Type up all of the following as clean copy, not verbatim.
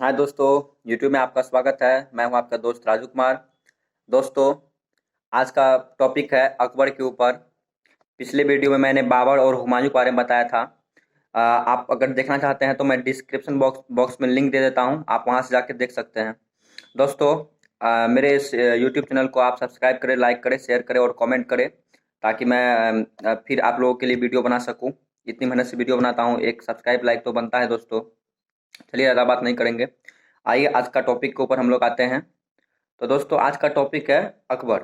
हाँ दोस्तों, YouTube में आपका स्वागत है। मैं हूं आपका दोस्त राजू कुमार। दोस्तों, आज का टॉपिक है अकबर के ऊपर। पिछले वीडियो में मैंने बाबर और हुमायूं के बारे में बताया था। आप अगर देखना चाहते हैं तो मैं डिस्क्रिप्शन बॉक्स में लिंक दे देता हूं, आप वहां से जाके देख सकते हैं। दोस्तों, मेरे इस YouTube चैनल को आप सब्सक्राइब करें, लाइक करें, शेयर करें और कमेंट करें, ताकि मैं फिर आप लोगों के लिए वीडियो बना सकूं। इतनी मेहनत से वीडियो बनाता हूं, एक सब्सक्राइब लाइक तो बनता है दोस्तों। चलिए, ज़्यादा बात नहीं करेंगे। आइए आज का टॉपिक के ऊपर हम लोग आते हैं। तो दोस्तों, आज का टॉपिक है अकबर।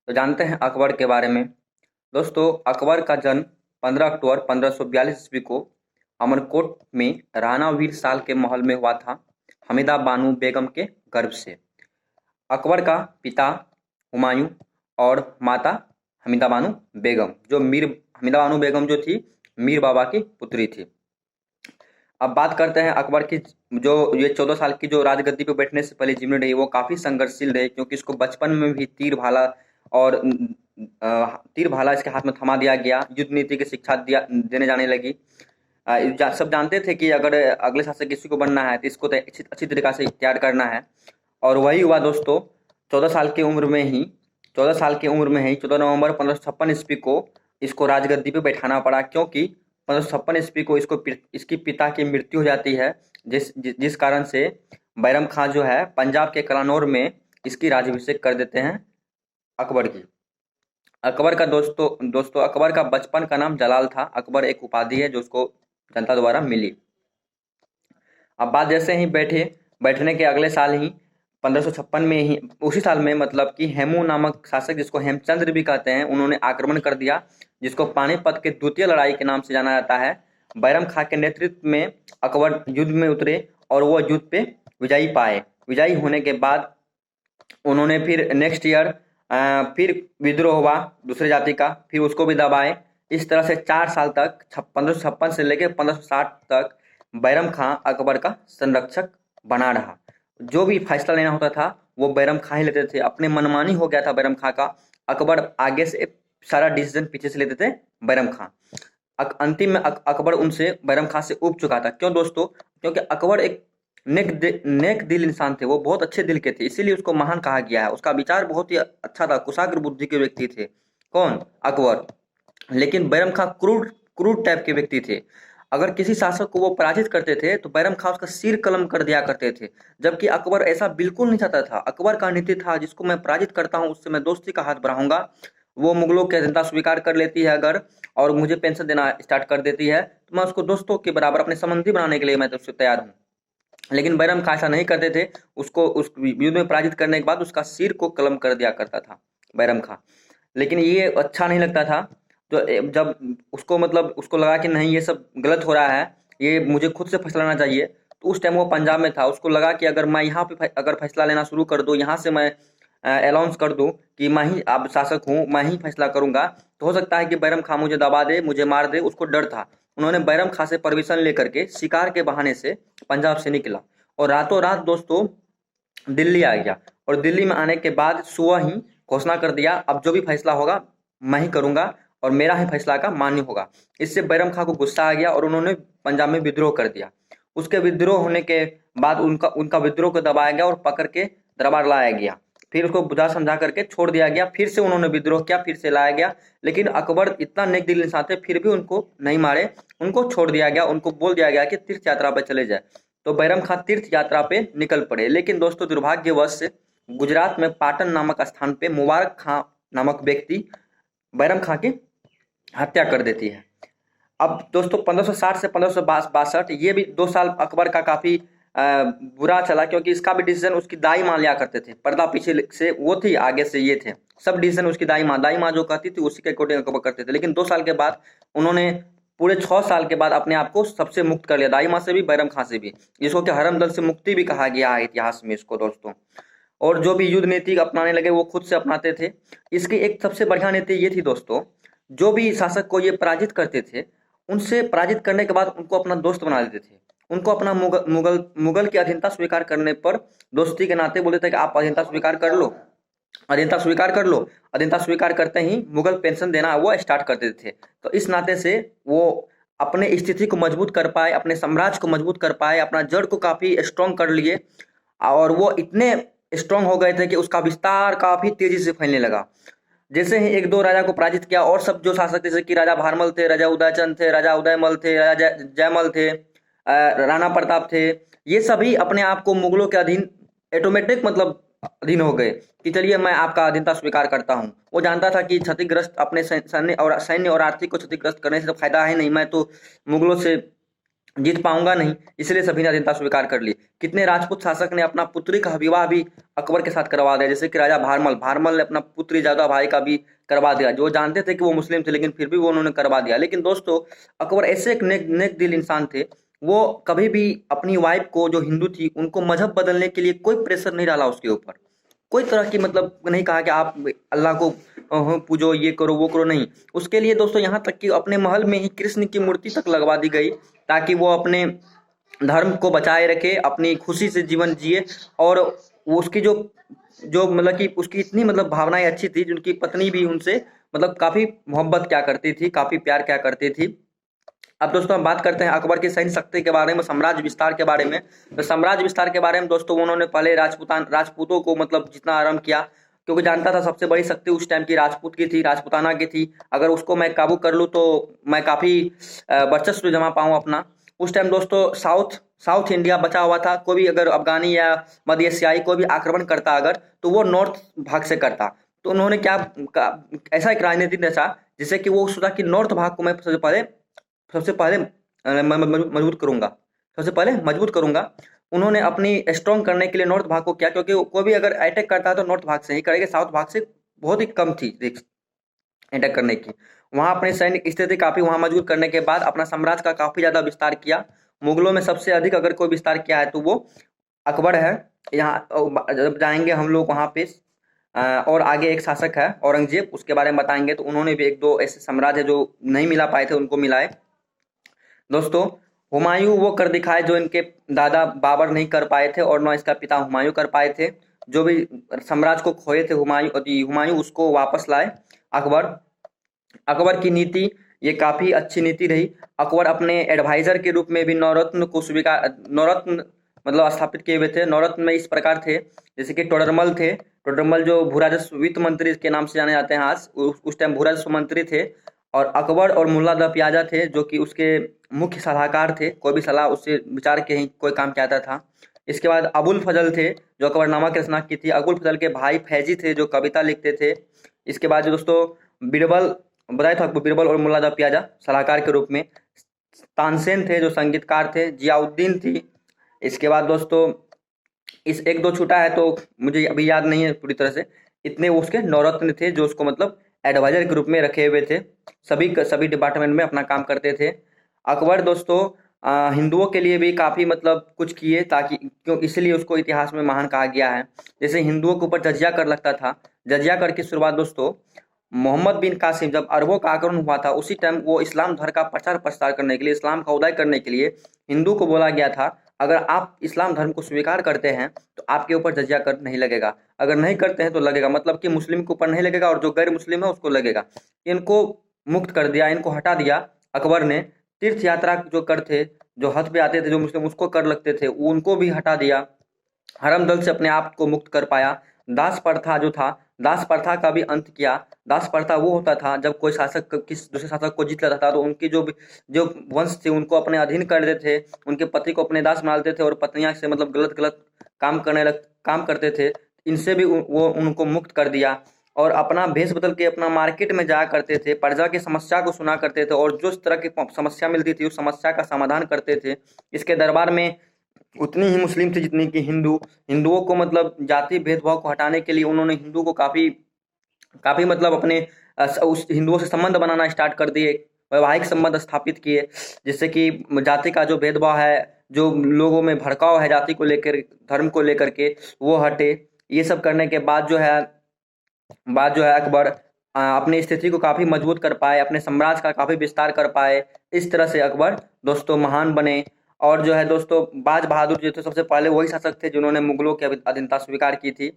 तो जानते हैं अकबर के बारे में। दोस्तों, अकबर का जन्म 15 अक्टूबर 1542 ईस्वी को अमरकोट में राणा वीर साल के महल में हुआ था, हमीदा बानो बेगम के गर्भ से। अकबर का पिता हुमायूं और माता हमीदा बानो बेगम, जो हमीदा बानो बेगम जो थी, मीर बाबा की पुत्री थी। अब बात करते हैं अकबर की। जो ये 14 साल की जो राजगद्दी पे बैठने से पहले जीवनी रही, वो काफी संघर्षशील रही, क्योंकि इसको बचपन में भी और तीर भाला इसके हाथ में थमा दिया गया। युद्ध नीति की शिक्षा देने जाने लगी। सब जानते थे कि अगर अगले शासक किसी को बनना है तो इसको तो अच्छी अच्छी तरीका से तैयार करना है। और वही हुआ दोस्तों। 14 साल की उम्र में ही 14 नवंबर 1556 ईस्वी को इसको राजगद्दी पे बैठाना पड़ा, क्योंकि 1556 ईस्वी को इसकी पिता की मृत्यु हो जाती है, जिस कारण से बैरम खां जो है पंजाब के कलानौर में इसकी राज्याभिषेक कर देते हैं अकबर की। अकबर का दोस्तों दोस्तों अकबर का बचपन का नाम जलाल था। अकबर एक उपाधि है जो उसको जनता द्वारा मिली। अब बात जैसे ही बैठने के अगले साल ही 1556 में ही, उसी साल में मतलब कि हेमू नामक शासक, जिसको हेमचंद्र भी कहते हैं, उन्होंने आक्रमण कर दिया, जिसको पानीपत के द्वितीय लड़ाई के नाम से जाना जाता है। बैरम खां के नेतृत्व में अकबर युद्ध में उतरे और वो युद्ध पे विजयी पाए। विजयी होने के बाद उन्होंने फिर नेक्स्ट ईयर फिर विद्रोह हुआ दूसरे जाति का, फिर उसको भी दबाए। इस तरह से 4 साल तक 1556 से लेकर 1560 तक बैरम खां अकबर का संरक्षक बना रहा। जो भी फैसला लेना होता था वो बैरम खां ही लेते थे। अपने मनमानी हो गया था बैरम खां का। अकबर आगे से सारा डिसीजन पीछे से लेते थे बैरम खां। अंतिम में अकबर उनसे बैरम खां से उब चुका था। क्यों दोस्तों? क्योंकि अकबर एक नेक दिल इंसान थे, वो बहुत अच्छे दिल के थे, इसीलिए उसको महान कहा गया है। उसका विचार बहुत ही अच्छा था, कुशाग्र बुद्धि के व्यक्ति थे। कौन? अकबर। लेकिन बैरम खां क्रूर क्रूर टाइप के व्यक्ति थे। अगर किसी शासक को वो पराजित करते थे तो बैरम खां उसका सिर कलम कर दिया करते थे, जबकि अकबर ऐसा बिल्कुल नहीं चाहता था। अकबर का नीति था, जिसको मैं पराजित करता हूँ उससे मैं दोस्ती का हाथ बढ़ाऊंगा। वो मुगलों की अधीनता स्वीकार कर लेती है अगर, और मुझे पेंशन देना स्टार्ट कर देती है, तो मैं उसको दोस्तों के बराबर अपने संबंधी बनाने के लिए मैं तो उससे तैयार हूँ। लेकिन बैरम खां ऐसा नहीं करते थे। उसको उस युद्ध में पराजित करने के बाद उसका सिर को कलम कर दिया करता था बैरम खां। लेकिन ये अच्छा नहीं लगता था। तो जब उसको मतलब उसको लगा कि नहीं, ये सब गलत हो रहा है, ये मुझे खुद से फैसला लेना चाहिए, तो उस टाइम वो पंजाब में था। उसको लगा कि अगर मैं यहाँ पे अगर फैसला लेना शुरू कर दूँ, यहाँ से मैं अनाउंस कर दूँ कि मैं ही अब शासक हूँ, मैं ही फैसला करूंगा, तो हो सकता है कि बैरम खां मुझे दबा दे, मुझे मार दे। उसको डर था। उन्होंने बैरम खां से परमिशन लेकर के शिकार के बहाने से पंजाब से निकला और रातों रात दोस्तों दिल्ली आ गया। और दिल्ली में आने के बाद सुबह ही घोषणा कर दिया, अब जो भी फैसला होगा मैं ही करूंगा और मेरा ही फैसला का मान्य होगा। इससे बैरम खां को गुस्सा आ गया और उन्होंने पंजाब में विद्रोह कर दिया। उसके विद्रोह होने के बाद उनका उनका विद्रोह को दबाया गया और पकड़ के दरबार लाया गया। फिर उसको बुझा समझा करके छोड़ दिया गया। फिर से उन्होंने विद्रोह किया, फिर से लाया गया। लेकिन अकबर इतना नेक दिल इंसान थे, फिर भी उनको नहीं मारे, उनको छोड़ दिया गया। उनको बोल दिया गया कि तीर्थ यात्रा पर चले जाए। तो बैरम खां तीर्थ यात्रा पे निकल पड़े। लेकिन दोस्तों, दुर्भाग्यवश से गुजरात में पाटन नामक स्थान पे मुबारक खां नामक व्यक्ति बैरम खां की हत्या कर देती है। अब दोस्तों 1560 से 1562 ये भी 2 साल अकबर का काफी बुरा चला, क्योंकि इसका भी डिसीजन उसकी दाई माँ लिया करते थे। पर्दा पीछे से वो थी, आगे से ये थे। सब डिसीजन उसकी दाई माँ जो कहती थी उसी के अकॉर्डिंग अकबर करते थे। लेकिन 2 साल के बाद उन्होंने पूरे 6 साल के बाद अपने आप को सबसे मुक्त कर लिया, दाई माँ से भी, बैरम खां से भी, जिसको कि हरम दल से मुक्ति भी कहा गया है इतिहास में इसको दोस्तों। और जो भी युद्ध नीति अपनाने लगे वो खुद से अपनाते थे। इसकी एक सबसे बढ़िया नीति ये थी दोस्तों, जो भी शासक को ये पराजित करते थे, उनसे पराजित करने के बाद उनको अपना दोस्त बना देते थे। उनको अपना मुगल की अधीनता स्वीकार करने पर दोस्ती के नाते बोलते थे कि आप अधीनता स्वीकार कर लो, अधीनता स्वीकार कर लो। अधीनता स्वीकार करते ही मुगल पेंशन देना वो स्टार्ट कर देते थे। तो इस नाते से वो अपने स्थिति को मजबूत कर पाए, अपने साम्राज्य को मजबूत कर पाए, अपना जड़ को काफी स्ट्रॉन्ग कर लिए और वो इतने स्ट्रॉन्ग हो गए थे कि उसका विस्तार काफी तेजी से फैलने लगा। जैसे ही एक दो राजा को पराजित किया और सब जो शासक जैसे कि राजा भारमल थे, राजा उदयचंद थे, राजा उदयमल थे, राजा जयमल थे, राणा प्रताप थे, ये सभी अपने आप को मुगलों के अधीन ऑटोमेटिक मतलब अधीन हो गए कि चलिए मैं आपका अधीनता स्वीकार करता हूँ। वो जानता था कि क्षतिग्रस्त अपने सैन्य और आर्थिक को क्षतिग्रस्त करने से तो फायदा है नहीं, मैं तो मुगलों से जीत पाऊंगा नहीं, इसलिए सभी ने अधीनता स्वीकार कर ली। कितने राजपूत शासक ने अपना पुत्री का विवाह भी अकबर के साथ करवा दिया, जैसे कि राजा भारमल ने अपना पुत्री जादा भाई का भी करवा दिया, जो जानते थे कि वो मुस्लिम थे लेकिन फिर भी वो उन्होंने करवा दिया। लेकिन दोस्तों अकबर ऐसे एक नेक दिल इंसान थे, वो कभी भी अपनी वाइफ को जो हिंदू थी उनको मजहब बदलने के लिए कोई प्रेशर नहीं डाला उसके ऊपर, कोई तरह की मतलब नहीं कहा कि आप अल्लाह को पूजो, ये करो वो करो, नहीं। उसके लिए दोस्तों यहाँ तक कि अपने महल में ही कृष्ण की मूर्ति तक लगवा दी गई ताकि वो अपने धर्म को बचाए रखे, अपनी खुशी से जीवन जिए। और वो उसकी जो जो मतलब कि उसकी इतनी मतलब भावनाएं अच्छी थी, जिनकी पत्नी भी उनसे मतलब काफी मोहब्बत क्या करती थी, काफी प्यार क्या करती थी। अब दोस्तों हम बात करते हैं अकबर की सैन्य शक्ति के बारे में, साम्राज्य विस्तार के बारे में। तो साम्राज्य विस्तार के बारे में दोस्तों उन्होंने पहले राजपूतों को मतलब जितना आराम किया, क्योंकि जानता था सबसे बड़ी शक्ति उस टाइम की राजपूत की थी, राजपूताना की थी। अगर उसको मैं काबू कर लूँ तो मैं काफी वर्चस्व जमा पाऊँ अपना। उस टाइम दोस्तों साउथ इंडिया बचा हुआ था, कोई भी अगर अफगानी या मध्य एशियाई कोई भी आक्रमण करता अगर, तो वो नॉर्थ भाग से करता। तो उन्होंने ऐसा एक राजनीति रचा जिससे कि वो सोचा कि नॉर्थ भाग को मैं सबसे पहले मजबूत करूंगा, सबसे पहले मजबूत करूंगा। उन्होंने अपनी स्ट्रॉन्ग करने के लिए नॉर्थ भाग को किया, क्योंकि कोई भी अगर अटैक करता है तो नॉर्थ भाग से ही करेगा, साउथ भाग से बहुत ही कम थी रिस्क अटैक करने की। वहां अपनी सैनिक स्थिति काफी वहां मजबूत करने के बाद अपना साम्राज्य का काफी ज्यादा विस्तार किया। मुगलों में सबसे अधिक अगर कोई विस्तार किया है तो वो अकबर है। यहाँ जब जाएंगे हम लोग वहां पे और आगे एक शासक है औरंगजेब, उसके बारे में बताएंगे। तो उन्होंने भी एक दो ऐसे साम्राज्य जो नहीं मिला पाए थे उनको मिलाए। दोस्तों हुमायूं वो कर दिखाए जो इनके दादा बाबर नहीं कर पाए थे और न इसका पिता हुमायूं कर पाए थे। जो भी साम्राज्य को खोए थे हुमायूं उसको वापस लाए अकबर। अकबर की नीति ये काफी अच्छी नीति रही। अकबर अपने एडवाइजर के रूप में भी नौरत्न मतलब स्थापित किए हुए थे। नौरत्न में इस प्रकार थे जैसे कि टोडरमल थे, टोडरमल जो भूराजस्व वित्त मंत्री के नाम से जाने जाते हैं आज, उस टाइम भूराजस्व मंत्री थे। और अकबर और मुल्ला द प्याजा थे जो कि उसके मुख्य सलाहकार थे, कोई भी सलाह उससे विचार के ही कोई काम किया था। इसके बाद अबुल फजल थे जो अकबरनामा की रचना की थी। अबुल फजल के भाई फैजी थे जो कविता लिखते थे। इसके बाद जो दोस्तों बीरबल बताया था, बीरबल और मुल्ला द प्याजा सलाहकार के रूप में। तानसेन थे जो संगीतकार थे। जियाउद्दीन थी। इसके बाद दोस्तों इस एक दो छूटा है तो मुझे अभी याद नहीं है पूरी तरह से। इतने उसके नौरत्न थे जो उसको मतलब एडवाइजर के रूप में रखे हुए थे, सभी डिपार्टमेंट में अपना काम करते थे। अकबर दोस्तों हिंदुओं के लिए भी काफी मतलब कुछ किए, ताकि क्यों इसलिए उसको इतिहास में महान कहा गया है। जैसे हिंदुओं के ऊपर जजिया कर लगता था, जजिया कर की शुरुआत दोस्तों मोहम्मद बिन कासिम जब अरबों का आक्रमण हुआ था उसी टाइम वो इस्लाम धर्म का प्रचार प्रसार करने के लिए, इस्लाम का उदय करने के लिए हिंदू को बोला गया था अगर आप इस्लाम धर्म को स्वीकार करते हैं तो आपके ऊपर जजिया कर नहीं लगेगा, अगर नहीं करते हैं तो लगेगा। मतलब कि मुस्लिम के ऊपर नहीं लगेगा और जो गैर मुस्लिम है उसको लगेगा। इनको मुक्त कर दिया, इनको हटा दिया अकबर ने। तीर्थ यात्रा जो कर थे, जो हज पे आते थे जो मुस्लिम उसको कर लगते थे, उनको भी हटा दिया। हरम दल से अपने आप को मुक्त कर पाया। दास प्रथा जो था, दास प्रथा का भी अंत किया। दास प्रथा वो होता था जब कोई शासक किस दूसरे शासक को जीत लेता था तो उनकी जो वंश थे उनको अपने अधीन कर देते थे, उनके पति को अपने दास बना लेते थे और पत्नियां से मतलब गलत गलत काम करते थे। इनसे भी वो उनको मुक्त कर दिया और अपना भेष बदल के अपना मार्केट में जाया करते थे, प्रजा की समस्या को सुना करते थे और जो इस तरह की समस्या मिलती थी उस समस्या का समाधान करते थे। इसके दरबार में उतनी ही मुस्लिम थे जितनी कि हिंदू। हिंदुओं को मतलब जाति भेदभाव को हटाने के लिए उन्होंने हिंदू को काफी काफी मतलब अपने उस हिंदुओं से संबंध बनाना स्टार्ट कर दिए, वैवाहिक संबंध स्थापित किए, जिससे कि जाति का जो भेदभाव है, जो लोगों में भड़काव है जाति को लेकर, धर्म को लेकर के, वो हटे। ये सब करने के बाद जो है अकबर अपनी स्थिति को काफी मजबूत कर पाए, अपने साम्राज्य का काफी विस्तार कर पाए। इस तरह से अकबर दोस्तों महान बने। और जो है दोस्तों बाज बहादुर जो थे सबसे पहले वही शासक थे जिन्होंने मुगलों की अधीनता स्वीकार की थी।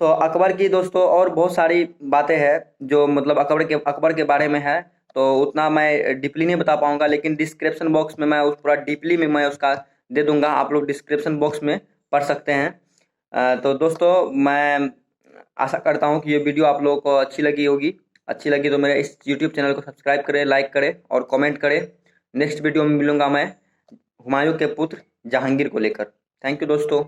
तो अकबर की दोस्तों और बहुत सारी बातें हैं जो मतलब अकबर के बारे में है, तो उतना मैं डीपली नहीं बता पाऊंगा, लेकिन डिस्क्रिप्शन बॉक्स में मैं उस पूरा डीपली में मैं उसका दे दूंगा, आप लोग डिस्क्रिप्शन बॉक्स में पढ़ सकते हैं। तो दोस्तों मैं आशा करता हूँ कि ये वीडियो आप लोगों को अच्छी लगी होगी। अच्छी लगी तो मेरे इस यूट्यूब चैनल को सब्सक्राइब करें, लाइक करें और कमेंट करें। नेक्स्ट वीडियो में मिलूंगा मैं हुमायूं के पुत्र जहांगीर को लेकर। थैंक यू दोस्तों।